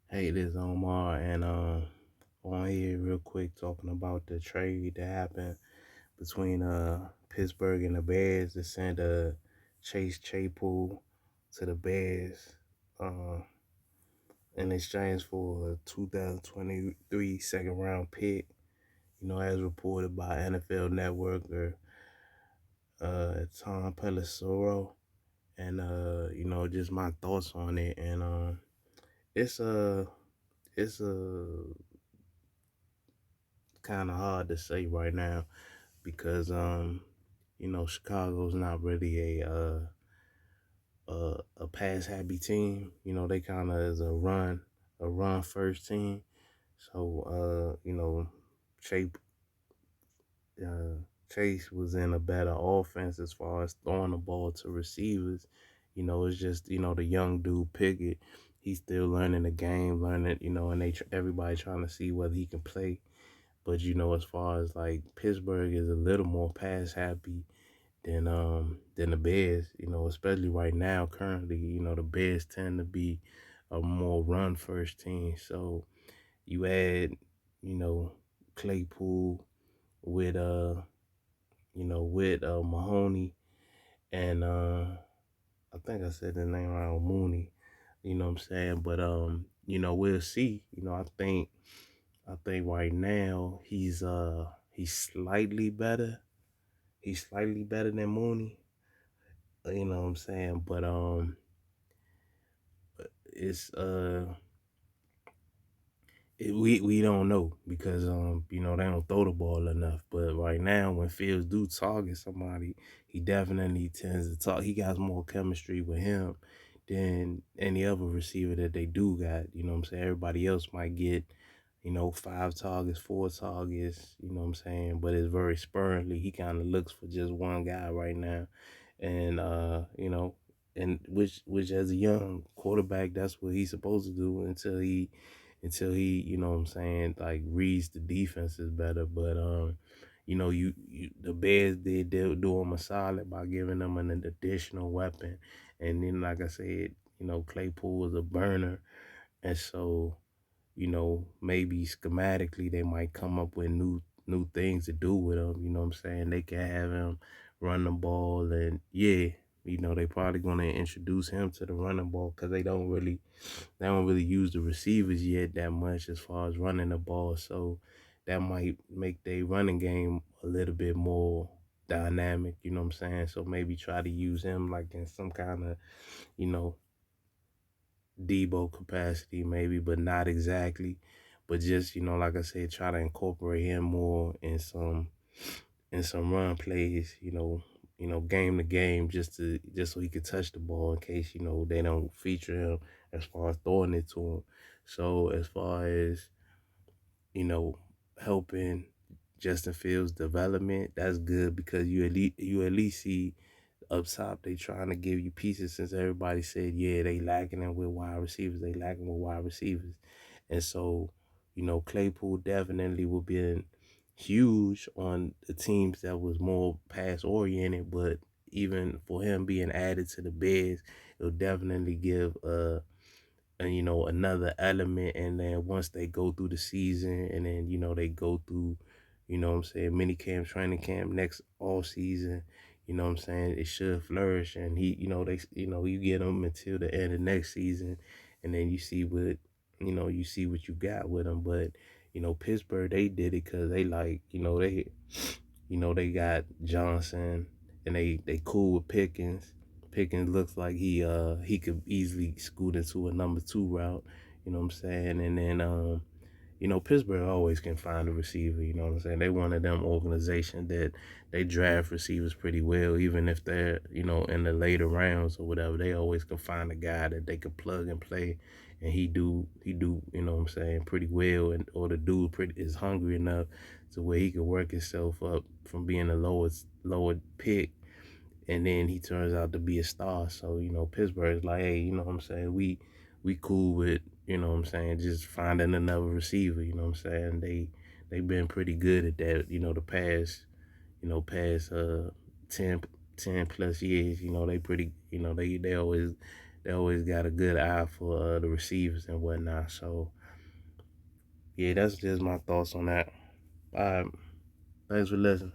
Hey, this is Omar, and on here real quick talking about the trade that happened between Pittsburgh and the Bears to send Chase Claypool to the Bears uh in exchange for a 2023 second round pick. As reported by NFL Network or Tom Pelissero, and just my thoughts on it, and it's a it's a kind of hard to say right now because Chicago's not really a pass happy team. They kind of is a run first team. So Chase uh, Chase was in a better offense as far as throwing the ball to receivers. It's just the young dude Pickett. He's still learning the game, learning and everybody trying to see whether he can play. But as far as like Pittsburgh is a little more pass happy than the Bears, especially right now currently, the Bears tend to be a more run first team. So you add, you know, Claypool with Mahoney and I think I said the name right, Mooney. You know what I'm saying? But we'll see. I think right now he's slightly better. He's slightly better than Mooney. You know what I'm saying? But it's we don't know because they don't throw the ball enough. But right now, when Fields do target somebody, he definitely tends to talk. He got more chemistry with him than any other receiver that they do got. You know what I'm saying? Everybody else might get 5 targets, 4 targets. You know what I'm saying? But it's very sparingly. He kind of looks for just one guy right now, and and which as a young quarterback, that's what he's supposed to do until he, what I'm saying, like reads the defenses better. But you the Bears did do him a solid by giving them an additional weapon. And then like I said, Claypool is a burner. And so, maybe schematically they might come up with new things to do with him. You know what I'm saying? They can have him run the ball, and yeah, they probably gonna introduce him to the running ball because they don't really use the receivers yet that much as far as running the ball. So that might make their running game a little bit more dynamic. You know what I'm saying? So maybe try to use him like in some kind of you know Debo capacity, maybe, but not exactly. But just like I said, try to incorporate him more in some run plays. Game to game, just so he could touch the ball in case they don't feature him as far as throwing it to him. So as far as you know helping Justin Fields' development, that's good because you at least see up top, they trying to give you pieces since everybody said, yeah, they lacking in with wide receivers. They lacking with wide receivers. And so, Claypool definitely will be huge on the teams that was more pass oriented, but even for him being added to the Bears, it'll definitely give another element. And then once they go through the season and then they go through what I'm saying, mini camp, training camp next all season, what I'm saying, it should flourish. And he they you get him until the end of next season, and then you see what you got with him. But Pittsburgh, they did it because they like they got Johnson, and they cool with Pickens. Pickens looks like he could easily scoot into a number two route. You know what I'm saying? And then Pittsburgh always can find a receiver. You know what I'm saying? They one of them organizations that they draft receivers pretty well, even if they're in the later rounds or whatever. They always can find a guy that they could plug and play, and he do what I'm saying, pretty well. And or the dude is hungry enough to where he could work himself up from being the lower pick, and then he turns out to be a star. So Pittsburgh's like, hey, what I'm saying, we cool with what I'm saying, just finding another receiver. You know what I'm saying, they've been pretty good at that. The past 10 plus years. They pretty they always they always got a good eye for the receivers and whatnot. So yeah, that's just my thoughts on that. All right, thanks for listening.